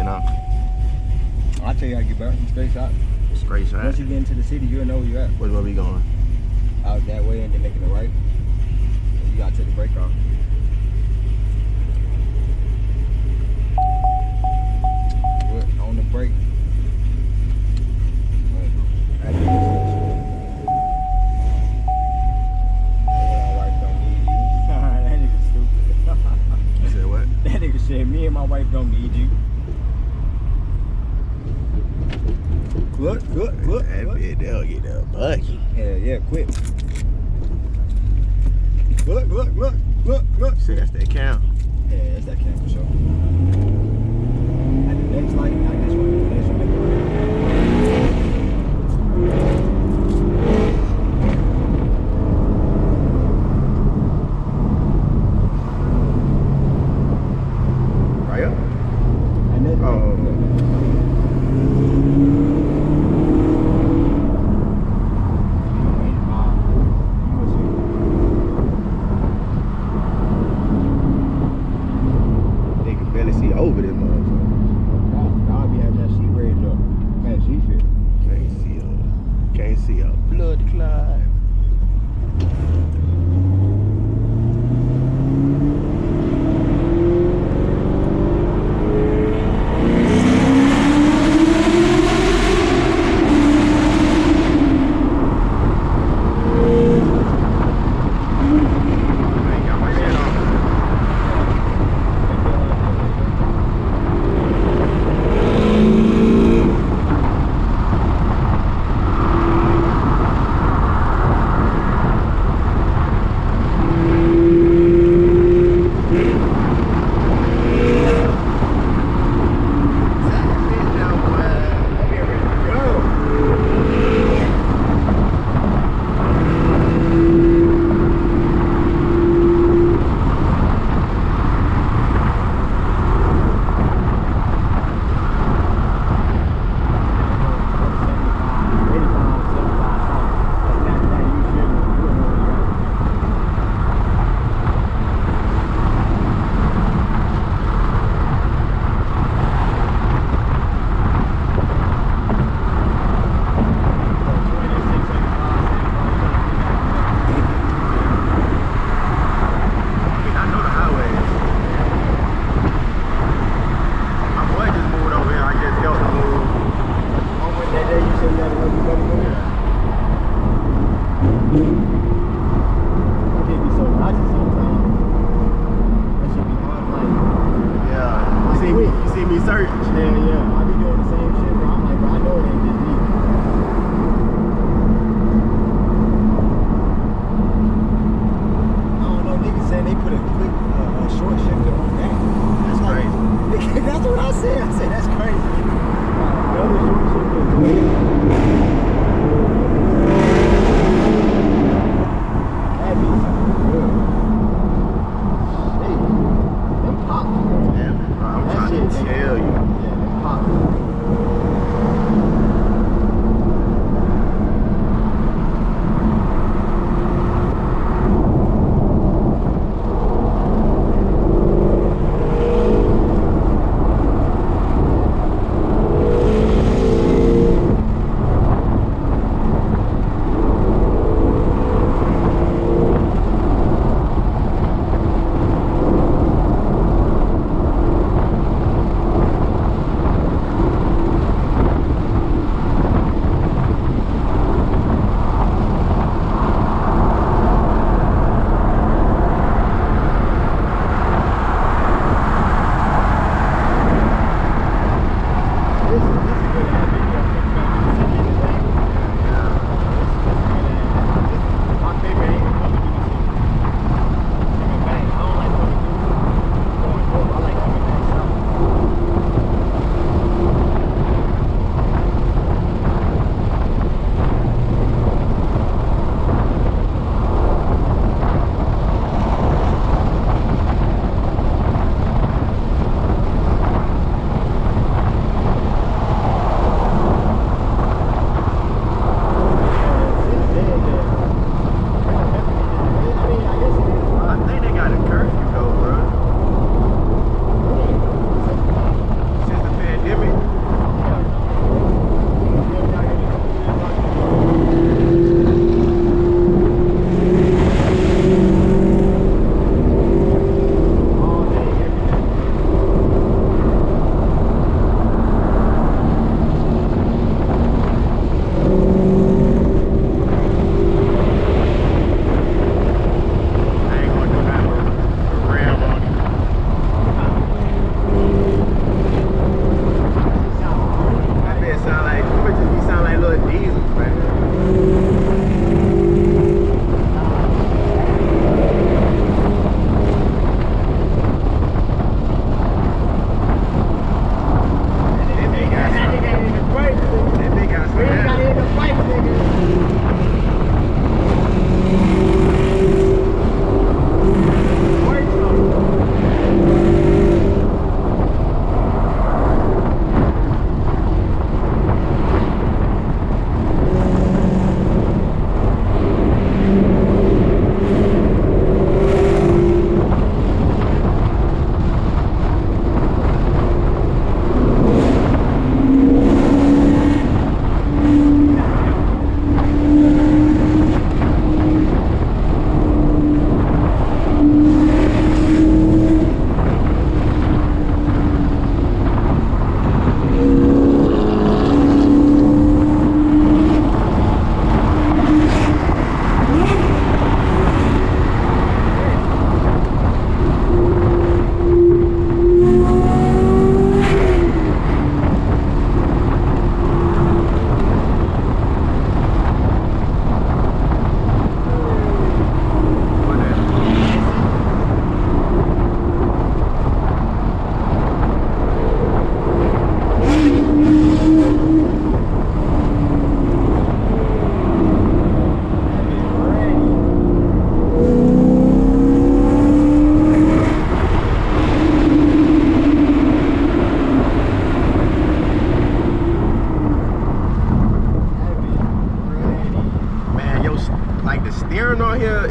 now. I'll tell you how to get back. Straight shot. Straight shot. Once you get into the city, you'll know where you're at. Where we going? Out that way and then making it right. And you gotta take the brake off. Foot on the brake. That nigga stupid. You said what? That nigga said, me and my wife don't need you. Look. That bitch, they'll get that bucky. Hell yeah, quick. Look. See, that's that count. Yeah, that's that cam for sure. At the next light, not this one. The next one, make it Right up? and then, over this motherfucker. I'll be having that sheet raised up. Man, she shit. Can't see a blood clot.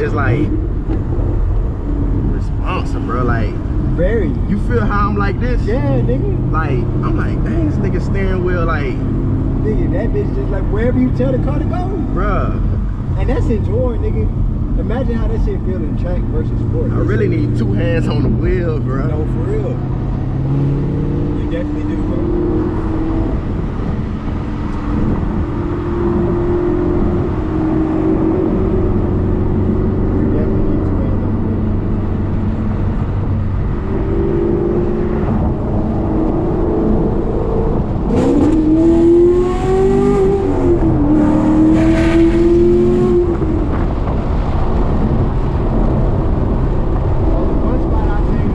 is like responsive, bro. Like Very. you feel how I'm like this? Yeah, nigga. Like I'm like, dang, this nigga steering wheel, like, Nigga, that bitch just like wherever you tell the car to go. bruh. And that's enjoying, nigga. Imagine how that shit feel in track versus sport. I really need 2 hands on the wheel, bro. No, for real. You definitely do, bro. You definitely need 2 hands on the wheel. One spot I think,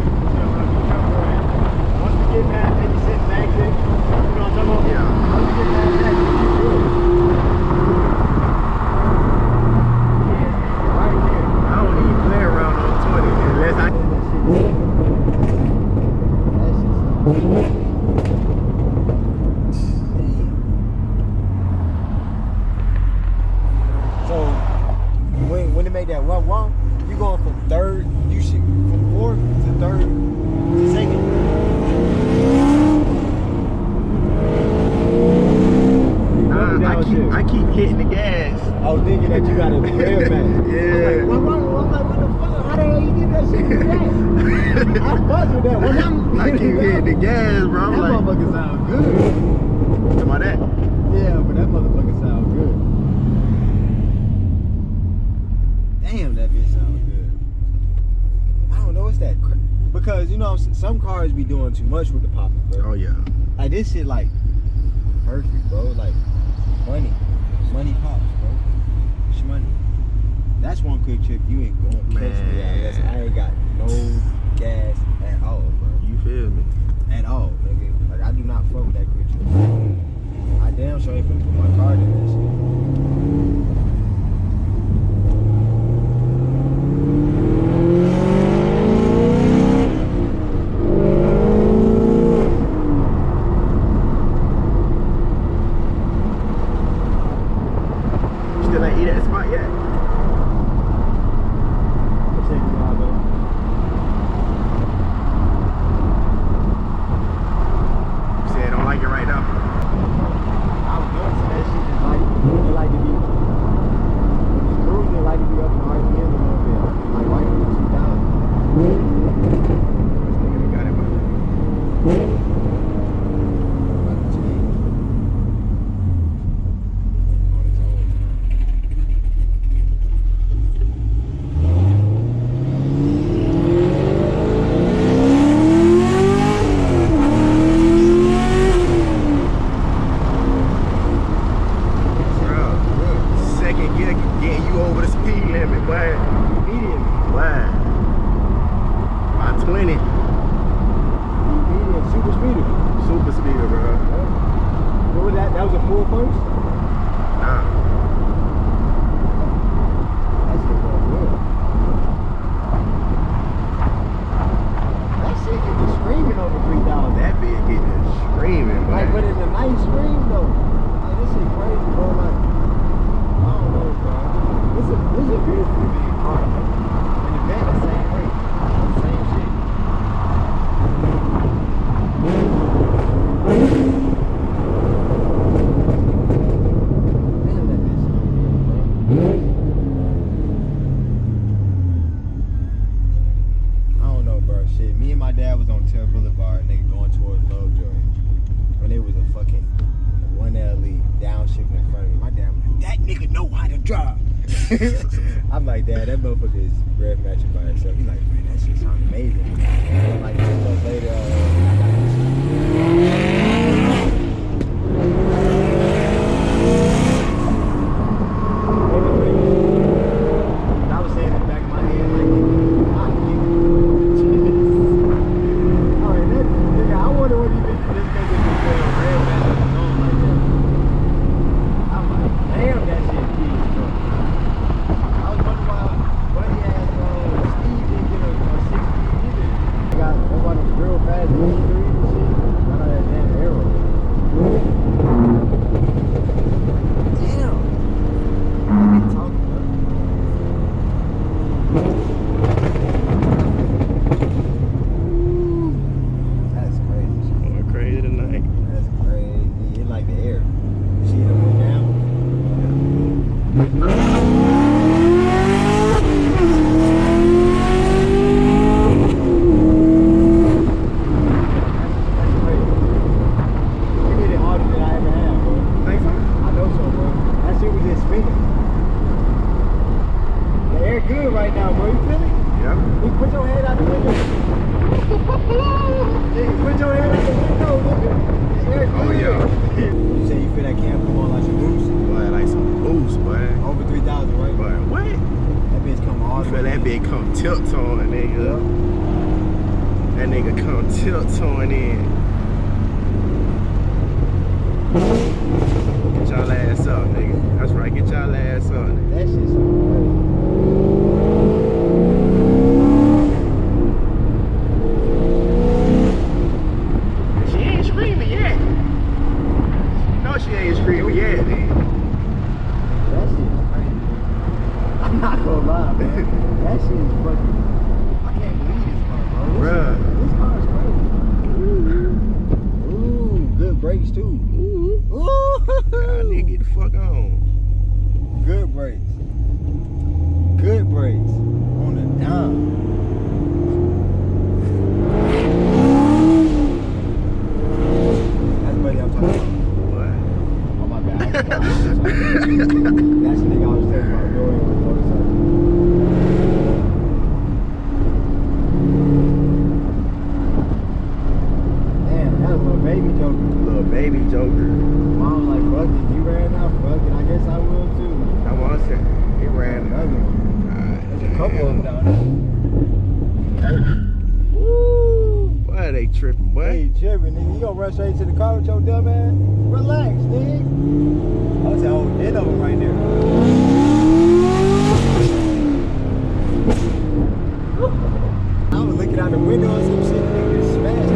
once we get past 86 exit, you know what I'm talking about? Yeah. Once we get past that, you good. Yeah, right there. I don't even play around on 20 unless I. So when they make that 1-1, you going from third, you should from fourth to third to second. I keep hitting the gas. I was thinking that you got a trail back. Yeah. I'm like, what the fuck? How the hell you get that shit with that? I fuck with that. I keep hitting the gas, bro. I'm That like, motherfucker sound good. talking about that? Yeah, but that motherfucker sound good. Damn, that bitch sound good. I don't know, it's that because you know some cars be doing too much with the popping, bro. Oh yeah. Like this shit, like perfect, bro. Like money pops, bro. It's money. That's one quick trip you ain't gonna catch me at unless I ain't got no gas at all, bro. You feel me? At all, nigga. Like I do not fuck with that quick trip. I damn sure ain't finna put my card in that shit. You still ain't eat at the spot yet? Let's take a while, though. You said I don't like it right now. I was going to that shit just like they like to be when it's cruising, they like to be up in RPM a little bit. Like right in the 2000. This nigga got it, but About to change. On its own time. bro, second gear getting you over the speed limit, boy. Immediately. Boy. By 20. Immediate super speeder. Super speeder, bro. What was that? That was a full first? Nah. That shit going good. That shit get to screaming over 3,000. That bitch getting screaming, boy. Like, but it's a nice scream though. Like, this shit crazy, bro. Like, I don't know, bro. This is a beautiful big car. And the van the same way. Same shit. Damn, that bitch sound good, bro. I don't know, bro. Shit, me and my dad was on Terra Boulevard, nigga, going towards Lovejoy. When there was a fucking 1LE downshift in front of me. My dad was like, that nigga know how to drive. I'm like, Dad, that motherfucker is rev matching by itself. He's like, man, that shit sounds amazing. And like 2 months later, I got this shit. I was saying in the back of my head, like, I alright, that nigga, I wonder what he did to this nigga to get a rev match on his own like that. I'm like, damn, that shit key, bro. I was wondering why Buddy ass Steve didn't get a 6 speed either. Got one of them real fast. your head out the window, nigga. Oh, yeah. You say you feel that cam come on like some boost? Boy, like some boost, boy. Over 3,000, right? Boy, what? That bitch come all the Feel way. that bitch come tilt-toeing, nigga. That nigga come tilt-toeing in. Get y'all ass up, nigga. That's right, get y'all ass up, nigga. That shit's so crazy. She ain't screaming yet. No, she ain't screaming yet, nigga. That shit is crazy. I'm not gonna lie, man. That shit is fucking. I can't believe this car, bro. Bruh. This car is crazy. Ooh, good brakes too. Ooh. Y'all nigga, get the fuck on. Good brakes. Good brakes. On the dime. That's buddy I'm talking about. What? Oh my bad. That's the nigga I was telling about doing with motorcycle. Damn, that was a little baby joker. Little baby joker. Mom was like, fuck it, you ran out, fuck it, I guess I will too. I want to say, he ran Another one. There's a couple of them down there. Woo! Why they tripping, boy? Hey, tripping, nigga. You gonna run straight to the car with your dumb ass? Relax, nigga. I was saying, oh, 10 of them right there. I was looking out the window and some shit, nigga, smashed it.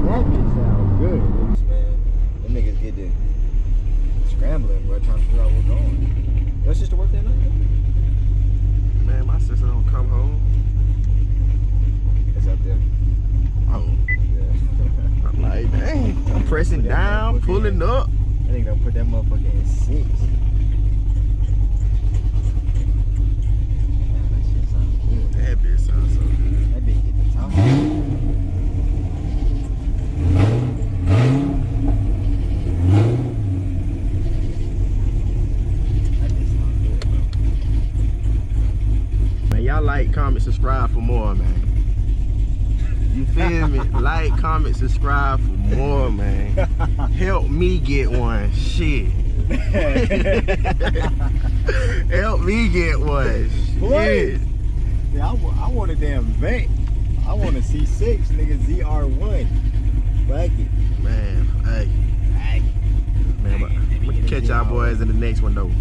That bitch sounds good. Man, them niggas get to scrambling, bro, trying to figure out what's going on. Your sister work that night? Man, my sister don't come home. It's up there. Oh, Yeah. I'm like, dang. I'm pressing down, pulling up. I think they'll put that motherfucker in 6. Man, that shit sounds good. That bitch sounds so good. That bitch get the top. That bitch sounds good, bro. Man, y'all like, comment, subscribe for more, man. You feel me? Like, comment, subscribe for more, man. Help me get one. Shit. Help me get one. Shit. Yeah, I want a damn Vent. I want a C6, nigga, ZR1. Fuck it. Man, hey. Hey. Man, but we can catch y'all boys in the next one, though.